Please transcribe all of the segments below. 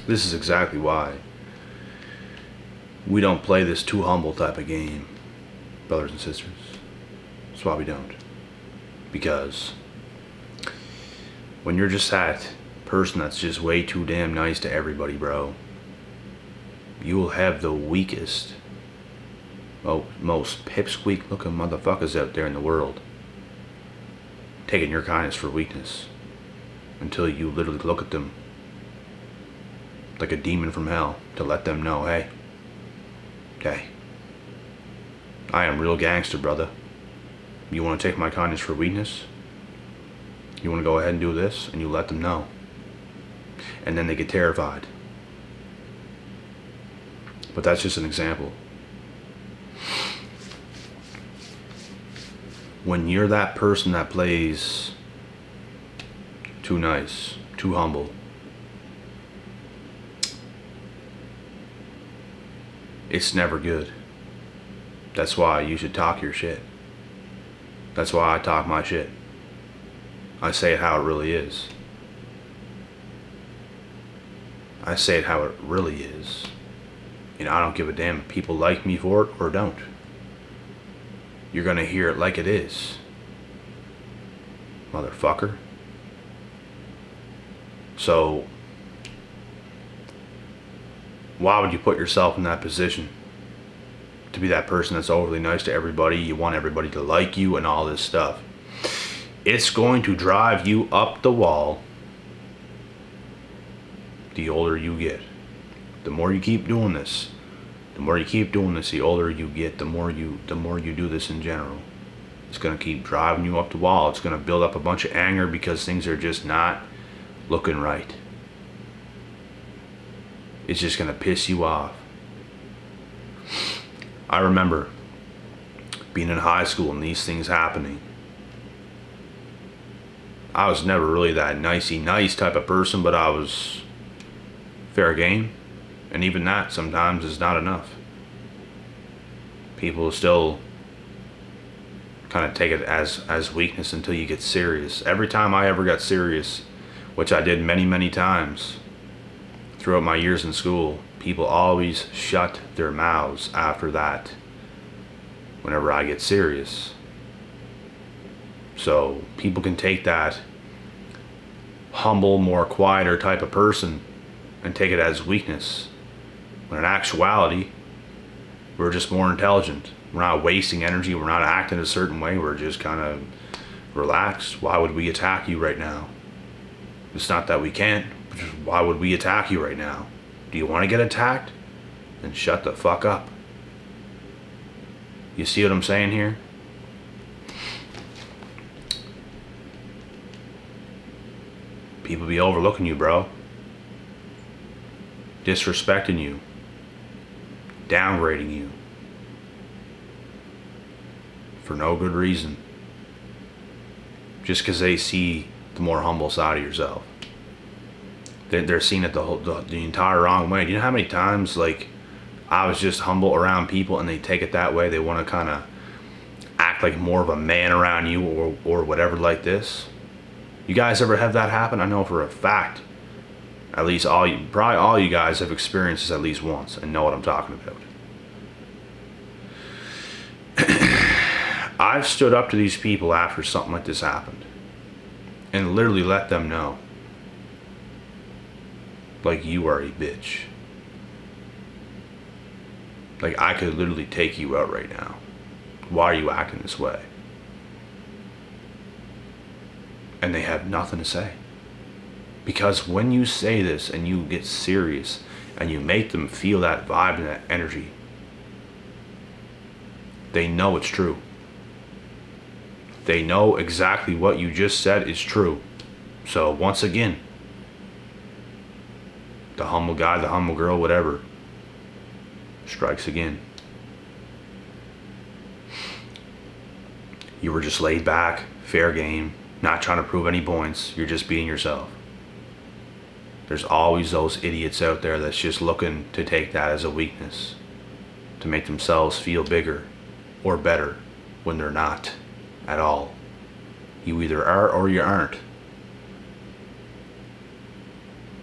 This is exactly why we don't play this too humble type of game, brothers and sisters. That's why we don't. Because when you're just that person that's just way too damn nice to everybody, bro, you will have the weakest, most pipsqueak looking motherfuckers out there in the world taking your kindness for weakness until you literally look at them like a demon from hell to let them know, hey, I am real gangster, brother. You want to take my kindness for weakness? You want to go ahead and do this? And you let them know. And then they get terrified. But that's just an example. When you're that person that plays too nice, too humble, it's never good. That's why you should talk your shit. That's why I talk my shit. I say it how it really is. I say it how it really is. And I don't give a damn if people like me for it or don't. You're gonna hear it like it is, motherfucker. So, why would you put yourself in that position? To be that person that's overly nice to everybody, you want everybody to like you and all this stuff. It's going to drive you up the wall the older you get. The more you keep doing this, the older you get, the more you do this in general. It's going to keep driving you up the wall. It's going to build up a bunch of anger because things are just not looking right. It's just going to piss you off. I remember being in high school and these things happening. I was never really that nicey nice type of person, but I was fair game. And even that sometimes is not enough. People still kind of take it as weakness until you get serious. Every time I ever got serious, which I did many, many times throughout my years in school, people always shut their mouths after that whenever I get serious. So people can take that humble, more quieter type of person and take it as weakness. When in actuality, we're just more intelligent. We're not wasting energy. We're not acting a certain way. We're just kind of relaxed. Why would we attack you right now? It's not that we can't, but just why would we attack you right now? Do you want to get attacked? Then shut the fuck up. You see what I'm saying here? People be overlooking you, bro. Disrespecting you. Downgrading you. For no good reason. Just because they see the more humble side of yourself. They're seeing it the entire wrong way. Do you know how many times, like, I was just humble around people and they take it that way? They want to kind of act like more of a man around you or whatever like this. You guys ever have that happen? I know for a fact, at least probably all you guys have experienced this at least once and know what I'm talking about. I've stood up to these people after something like this happened and literally let them know, like, you are a bitch. Like, I could literally take you out right now. Why are you acting this way? And they have nothing to say. Because when you say this and you get serious and you make them feel that vibe and that energy, they know it's true. They know exactly what you just said is true. So once again, the humble guy, the humble girl, whatever, strikes again. You were just laid back, fair game, not trying to prove any points. You're just being yourself. There's always those idiots out there that's just looking to take that as a weakness, to make themselves feel bigger or better when they're not at all. You either are or you aren't.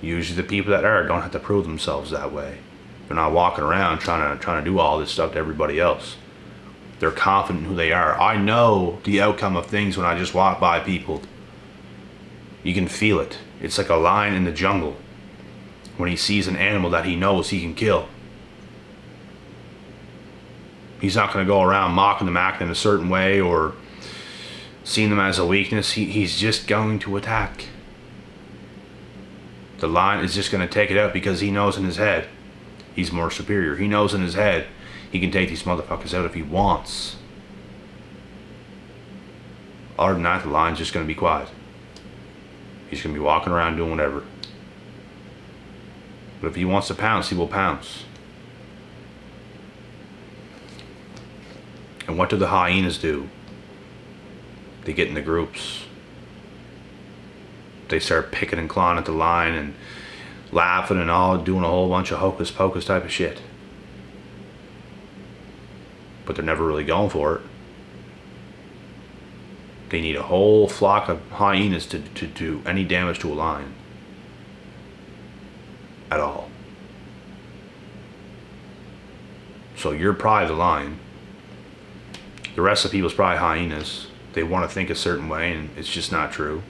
Usually the people that are don't have to prove themselves that way. They're not walking around trying to do all this stuff to everybody else. They're confident in who they are. I know the outcome of things when I just walk by people. You can feel it. It's like a lion in the jungle when he sees an animal that he knows he can kill. He's not going to go around mocking them, acting in a certain way, or seeing them as a weakness. He's just going to attack. The lion is just going to take it out because he knows in his head he's more superior. He knows in his head he can take these motherfuckers out if he wants. Other than that, the lion's just going to be quiet. He's going to be walking around doing whatever. But if he wants to pounce, he will pounce. And what do the hyenas do? They get in the groups. They start picking and clawing at the lion and laughing and all, doing a whole bunch of hocus pocus type of shit. But they're never really going for it. They need a whole flock of hyenas to do any damage to a lion. At all. So you're probably the lion. The rest of the people's probably hyenas. They want to think a certain way and it's just not true.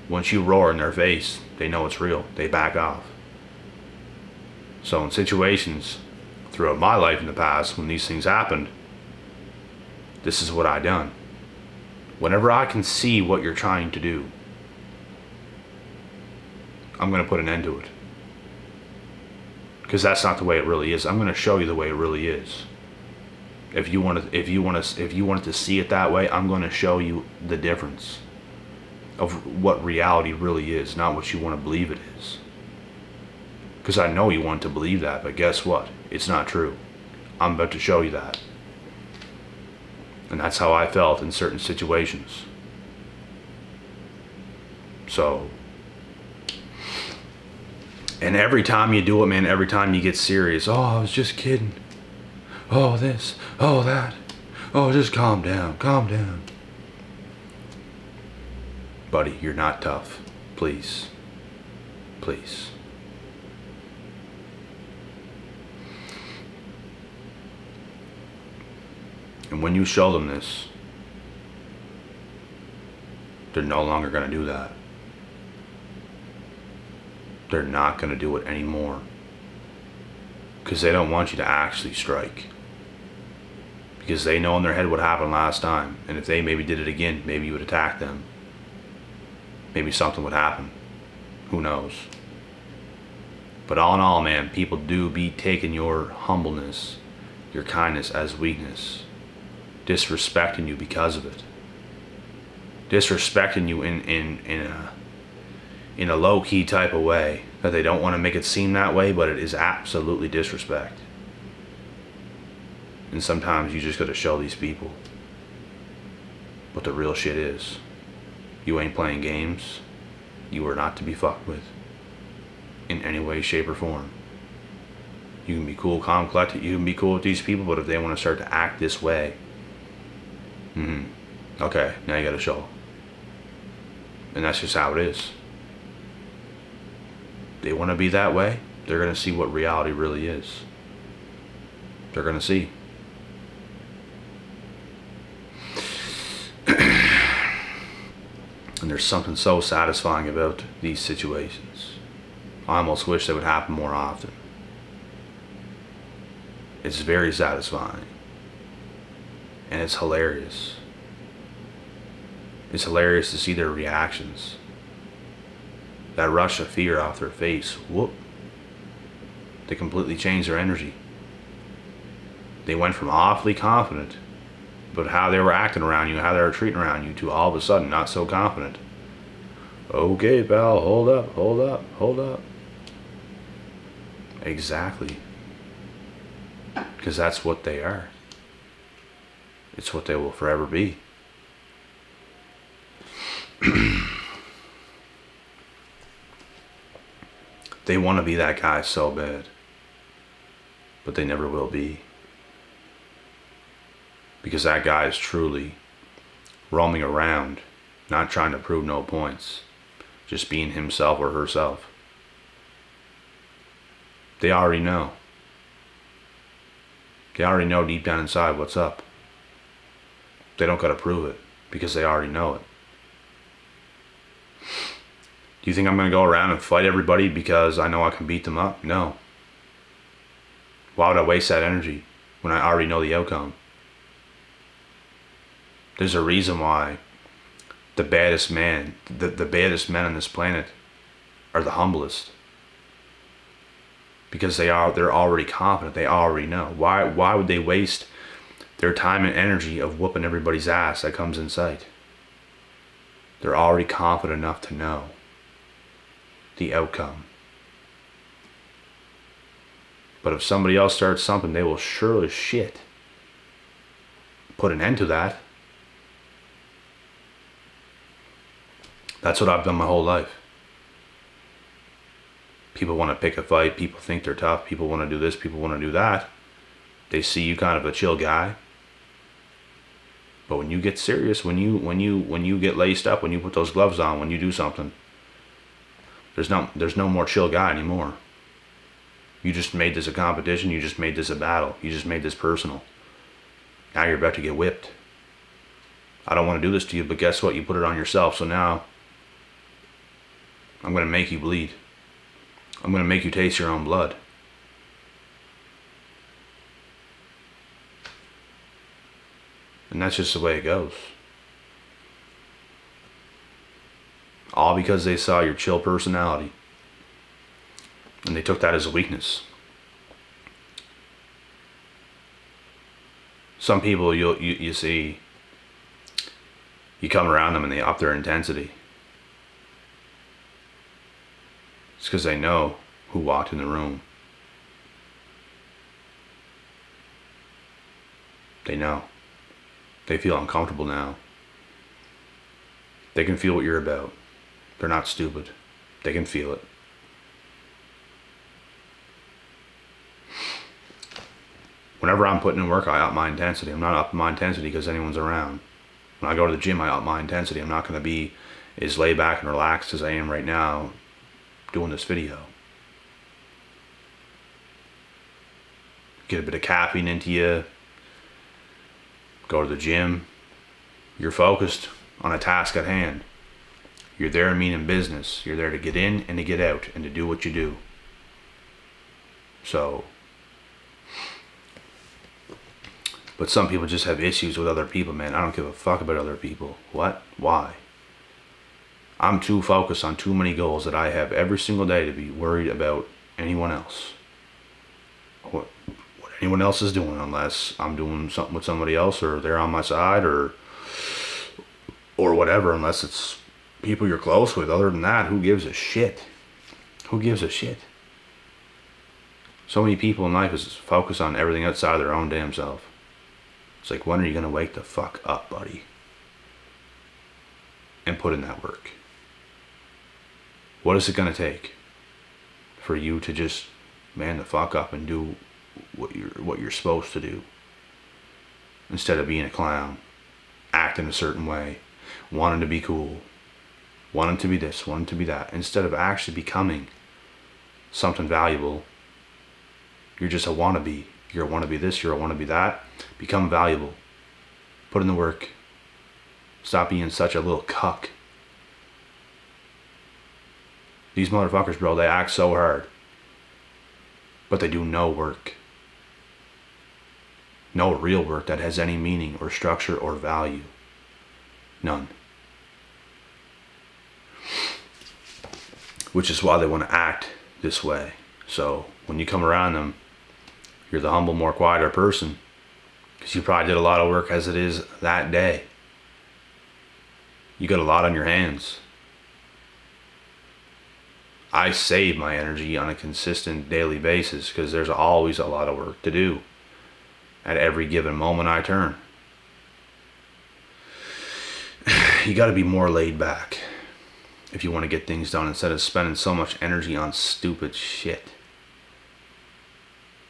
Once you roar in their face, they know it's real. They back off. So in situations throughout my life in the past, when these things happened, this is what I done. Whenever I can see what you're trying to do, I'm going to put an end to it. Because that's not the way it really is. I'm going to show you the way it really is. If you wanted to see it that way, I'm going to show you the difference of what reality really is, not what you want to believe it is. Because I know you want to believe that, but guess what? It's not true. I'm about to show you that. And that's how I felt in certain situations. So, and every time you do it, man, every time you get serious, oh, I was just kidding. Oh, this, oh, that. Oh, just calm down, calm down. Buddy, you're not tough. Please. Please. And when you show them this, they're no longer going to do that. They're not going to do it anymore. Because they don't want you to actually strike. Because they know in their head what happened last time. And if they maybe did it again, maybe you would attack them. Maybe something would happen. Who knows? But all in all, man, people do be taking your humbleness, your kindness as weakness. Disrespecting you because of it. Disrespecting you in a low-key type of way. That they don't want to make it seem that way, but it is absolutely disrespect. And sometimes you just got to show these people what the real shit is. You ain't playing games. You are not to be fucked with. In any way, shape, or form. You can be cool, calm, collected. You can be cool with these people, but if they want to start to act this way, okay, now you got to show. And that's just how it is. They want to be that way, they're going to see what reality really is. They're going to see. And there's something so satisfying about these situations. I almost wish they would happen more often. It's very satisfying. And it's hilarious. It's hilarious to see their reactions. That rush of fear off their face. Whoop. They completely changed their energy. They went from awfully confident about how they were acting around you, how they were treating around you, to all of a sudden not so confident. Okay, pal, hold up, hold up, hold up. Exactly. Because that's what they are. It's what they will forever be. They want to be that guy so bad, but they never will be. Because that guy is truly roaming around, not trying to prove no points, just being himself or herself. They already know. They already know deep down inside what's up. They don't gotta prove it because they already know it. Do you think I'm gonna go around and fight everybody because I know I can beat them up? No. Why would I waste that energy when I already know the outcome? There's a reason why the baddest man, the baddest men on this planet are the humblest. Because they're already confident, they already know. Why would they waste their time and energy of whooping everybody's ass that comes in sight? They're already confident enough to know the outcome. But if somebody else starts something, they will sure as shit put an end to that. That's what I've done my whole life. People want to pick a fight. People think they're tough. People want to do this. People want to do that. They see you kind of a chill guy. But when you get serious, when you get laced up, when you put those gloves on, when you do something, there's no more chill guy anymore. You just made this a competition. You just made this a battle. You just made this personal. Now you're about to get whipped. I don't want to do this to you, but guess what? You put it on yourself. So now I'm going to make you bleed. I'm going to make you taste your own blood. And that's just the way it goes. All because they saw your chill personality. And they took that as a weakness. Some people you see, you come around them and they up their intensity. It's because they know who walked in the room. They know. They feel uncomfortable now. They can feel what you're about. They're not stupid. They can feel it. Whenever I'm putting in work, I up my intensity. I'm not upping my intensity because anyone's around. When I go to the gym, I up my intensity. I'm not going to be as laid back and relaxed as I am right now doing this video. Get a bit of caffeine into you. Go to the gym. You're focused on a task at hand. You're there meaning business. You're there to get in and to get out and to do what you do. So, but some people just have issues with other people, man. I don't give a fuck about other people. What? Why? I'm too focused on too many goals that I have every single day to be worried about anyone else. What anyone else is doing, unless I'm doing something with somebody else or they're on my side or whatever, unless it's people you're close with. Other than that, who gives a shit? Who gives a shit? So many people in life is focused on everything outside of their own damn self. It's like, when are you going to wake the fuck up, buddy? And put in that work. What is it going to take for you to just man the fuck up and do what you're supposed to do, instead of being a clown, acting a certain way, wanting to be cool, wanting to be this, wanting to be that, instead of actually becoming something valuable? You're just a wannabe. You're a wannabe this, you're a wannabe that. Become valuable. Put in the work. Stop being such a little cuck. These motherfuckers, bro, they act so hard, but they do no work. No real work that has any meaning or structure or value. None. Which is why they want to act this way. So when you come around them, you're the humble, more quieter person, because you probably did a lot of work as it is that day. You got a lot on your hands. I save my energy on a consistent daily basis because there's always a lot of work to do at every given moment I turn. You got to be more laid back if you want to get things done, instead of spending so much energy on stupid shit.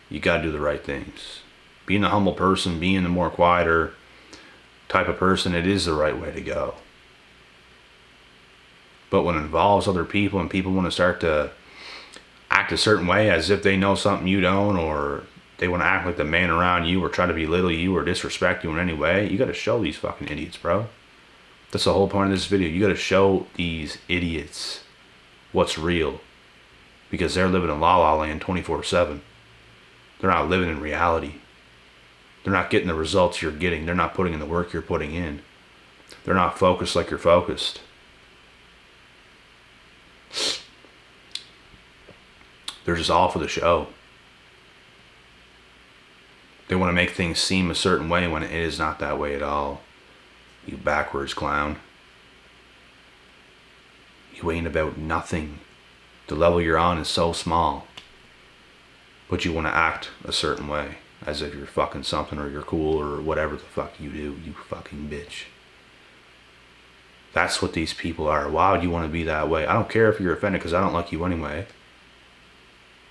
You got to do the right things. Being a humble person, being the more quieter type of person, it is the right way to go. But when it involves other people and people want to start to act a certain way as if they know something you don't, or they want to act like the man around you, or try to belittle you or disrespect you in any way, you got to show these fucking idiots, bro. That's the whole point of this video. You got to show these idiots what's real, because they're living in la la land 24/7. They're not living in reality. They're not getting the results you're getting. They're not putting in the work you're putting in. They're not focused like you're focused. They're just all for the show. They want to make things seem a certain way when it is not that way at all. You backwards clown. You ain't about nothing. The level you're on is so small. But you want to act a certain way, as if you're fucking something, or you're cool, or whatever the fuck you do, you fucking bitch. That's what these people are. Why would you want to be that way? I don't care if you're offended, because I don't like you anyway.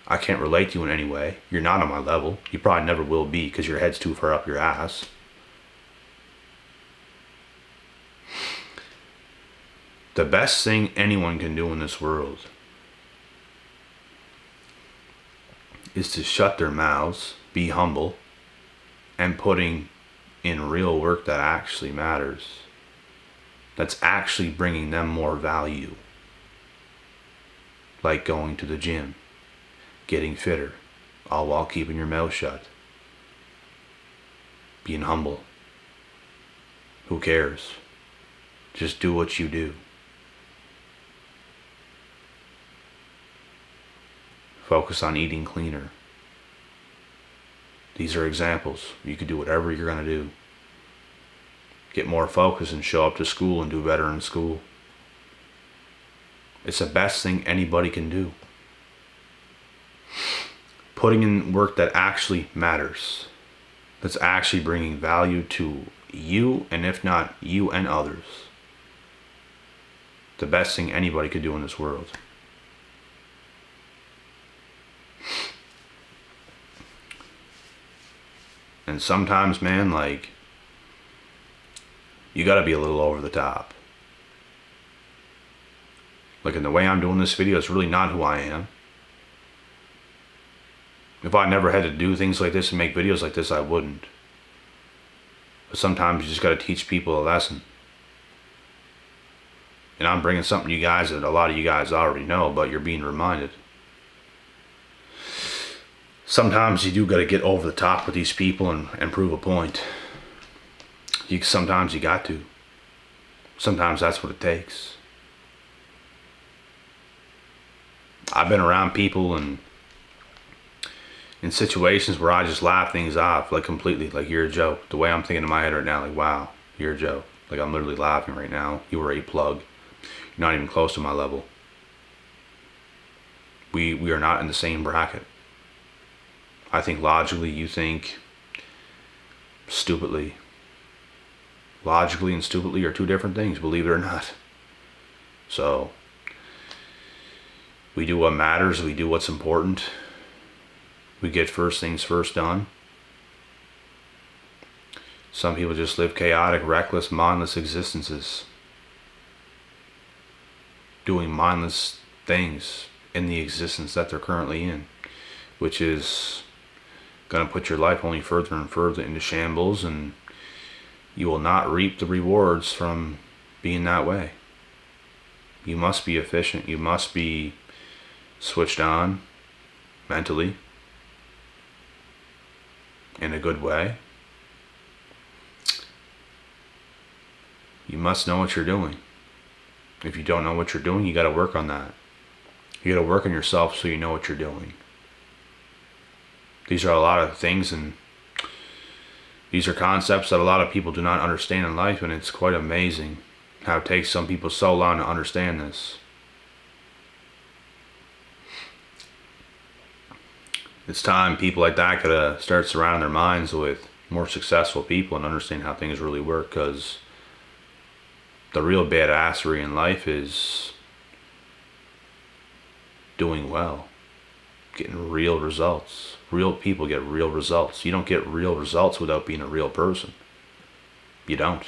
I can't relate to you in any way. You're not on my level. You probably never will be, because your head's too far up your ass. The best thing anyone can do in this world is to shut their mouths, be humble, and putting in real work that actually matters. That's actually bringing them more value. Like going to the gym, getting fitter, all while keeping your mouth shut. Being humble. Who cares? Just do what you do. Focus on eating cleaner. These are examples. You can do whatever you're going to do. Get more focus and show up to school and do better in school. It's the best thing anybody can do. Putting in work that actually matters. That's actually bringing value to you, and if not, you and others. The best thing anybody could do in this world. And sometimes, man, like, you gotta be a little over the top. Like, in the way I'm doing this video, it's really not who I am. If I never had to do things like this and make videos like this, I wouldn't. But sometimes you just gotta teach people a lesson. And I'm bringing something to you guys that a lot of you guys already know, but you're being reminded. Sometimes you do got to get over the top with these people and prove a point. Sometimes you got to. Sometimes that's what it takes. I've been around people and in situations where I just laugh things off, like completely, like you're a joke. The way I'm thinking in my head right now, like, wow, you're a joke. Like, I'm literally laughing right now. You were a plug. You're not even close to my level. We are not in the same bracket. I think logically, you think stupidly. Logically and stupidly are two different things, believe it or not. So, we do what matters, we do what's important. We get first things first done. Some people just live chaotic, reckless, mindless existences. Doing mindless things in the existence that they're currently in. Which is going to put your life only further and further into shambles, and you will not reap the rewards from being that way. You must be efficient. You must be switched on mentally in a good way. You must know what you're doing. If you don't know what you're doing, you got to work on that. You got to work on yourself so you know what you're doing. These are a lot of things, and these are concepts that a lot of people do not understand in life, and it's quite amazing how it takes some people so long to understand this. It's time people like that gotta start surrounding their minds with more successful people and understand how things really work, because the real badassery in life is doing well, getting real results. Real people get real results. You don't get real results without being a real person. You don't.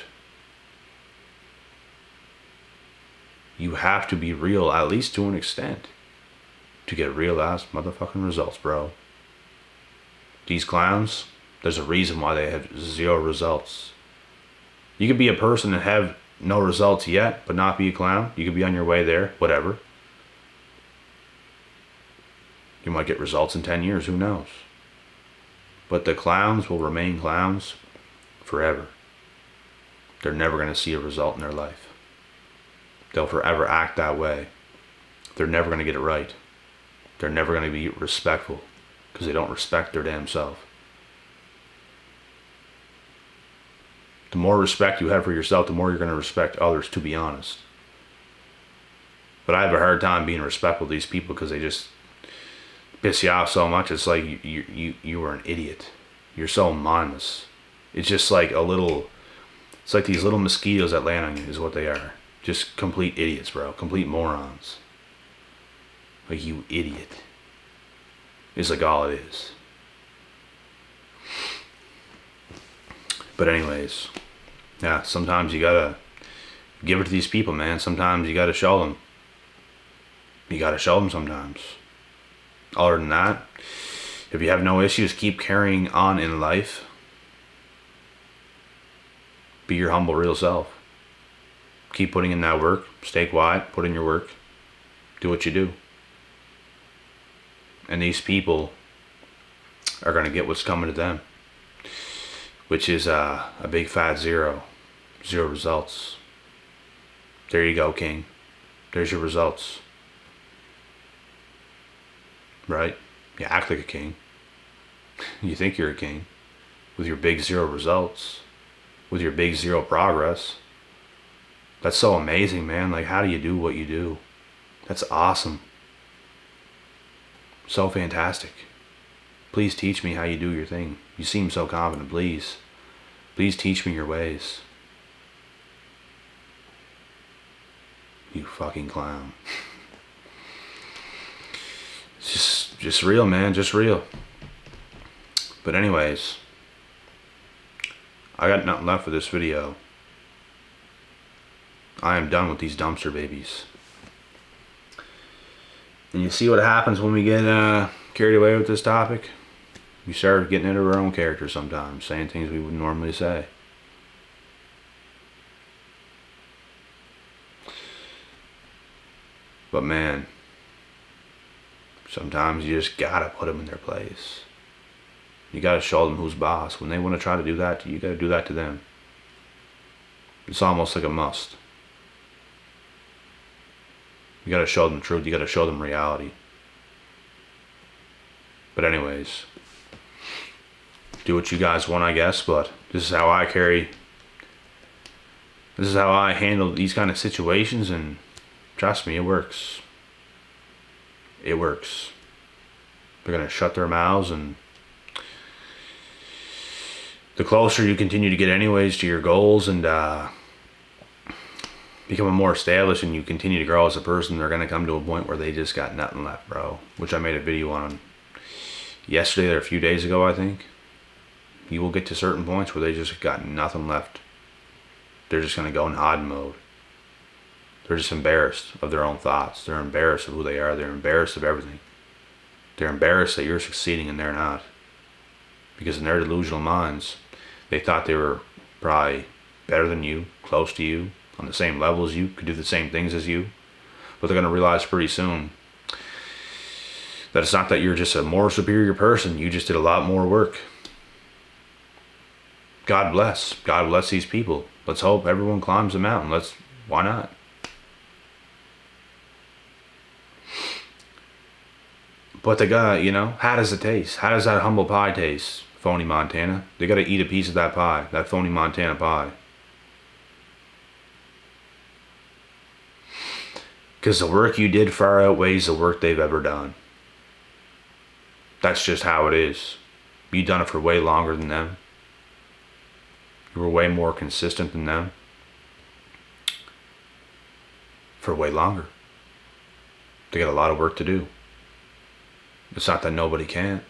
You have to be real, at least to an extent. to get real ass motherfucking results, bro. These clowns, there's a reason why they have 0 results. You could be a person and have no results yet, but not be a clown. You could be on your way there, whatever. You might get results in 10 years, who knows? But the clowns will remain clowns forever. They're never going to see a result in their life. They'll forever act that way. They're never going to get it right. They're never going to be respectful because they don't respect their damn self. The more respect you have for yourself, the more you're going to respect others, to be honest. But I have a hard time being respectful to these people because they just piss you off so much. It's like you are an idiot. You're so mindless. It's just like it's like these little mosquitoes that land on you is what they are. Just complete idiots, bro. Complete morons. Like, you idiot. It's like all it is. But anyways, yeah, sometimes you gotta give it to these people, man. Sometimes you gotta show them. You gotta show them sometimes. Other than that, if you have no issues, keep carrying on in life. Be your humble, real self. Keep putting in that work. Stay quiet. Put in your work. Do what you do. And these people are going to get what's coming to them, which is a big fat 0. 0 results. There you go, king. There's your results. Right? You act like a king. You think you're a king with your big 0 results, with your big 0 progress. That's so amazing, man. Like, how do you do what you do? That's awesome. So fantastic. Please teach me how you do your thing. You seem so confident. Please teach me your ways. You fucking clown. It's just real, man. Just real. But anyways, I got nothing left for this video. I am done with these dumpster babies. And you see what happens when we get carried away with this topic? We start getting into our own character sometimes, saying things we wouldn't normally say. But man, sometimes you just gotta put them in their place. You gotta show them who's boss. When they want to try to do that to you, you gotta do that to them. It's almost like a must. You gotta show them the truth. You gotta show them reality. But anyways, do what you guys want, I guess. But this is how I handle these kind of situations, and trust me, it works. It works. They're gonna shut their mouths, and the closer you continue to get anyways to your goals and become more established and you continue to grow as a person, they're going to come to a point where they just got nothing left, bro. Which I made a video on yesterday or a few days ago, I think. You will get to certain points where they just got nothing left. They're just going to go in hide mode. They're just embarrassed of their own thoughts. They're embarrassed of who they are. They're embarrassed of everything. They're embarrassed that you're succeeding and they're not. Because in their delusional minds, they thought they were probably better than you, close to you, on the same level as you, could do the same things as you. But they're going to realize pretty soon that it's not that you're just a more superior person. You just did a lot more work. God bless. God bless these people. Let's hope everyone climbs the mountain. Why not? But they got, how does it taste? How does that humble pie taste, phony Montana? They got to eat a piece of that pie, that phony Montana pie. Because the work you did far outweighs the work they've ever done. That's just how it is. You've done it for way longer than them. You were way more consistent than them. For way longer. They got a lot of work to do. It's not that nobody can.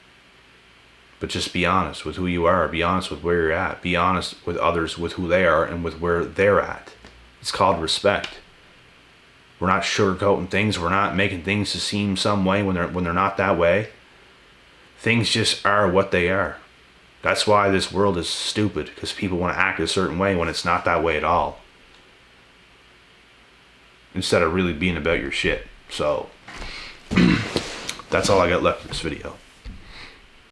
But just be honest with who you are. Be honest with where you're at. Be honest with others with who they are and with where they're at. It's called respect. We're not sugarcoating things. We're not making things to seem some way when they're not that way. Things just are what they are. That's why this world is stupid, because people want to act a certain way when it's not that way at all. Instead of really being about your shit. So, that's all I got left in this video.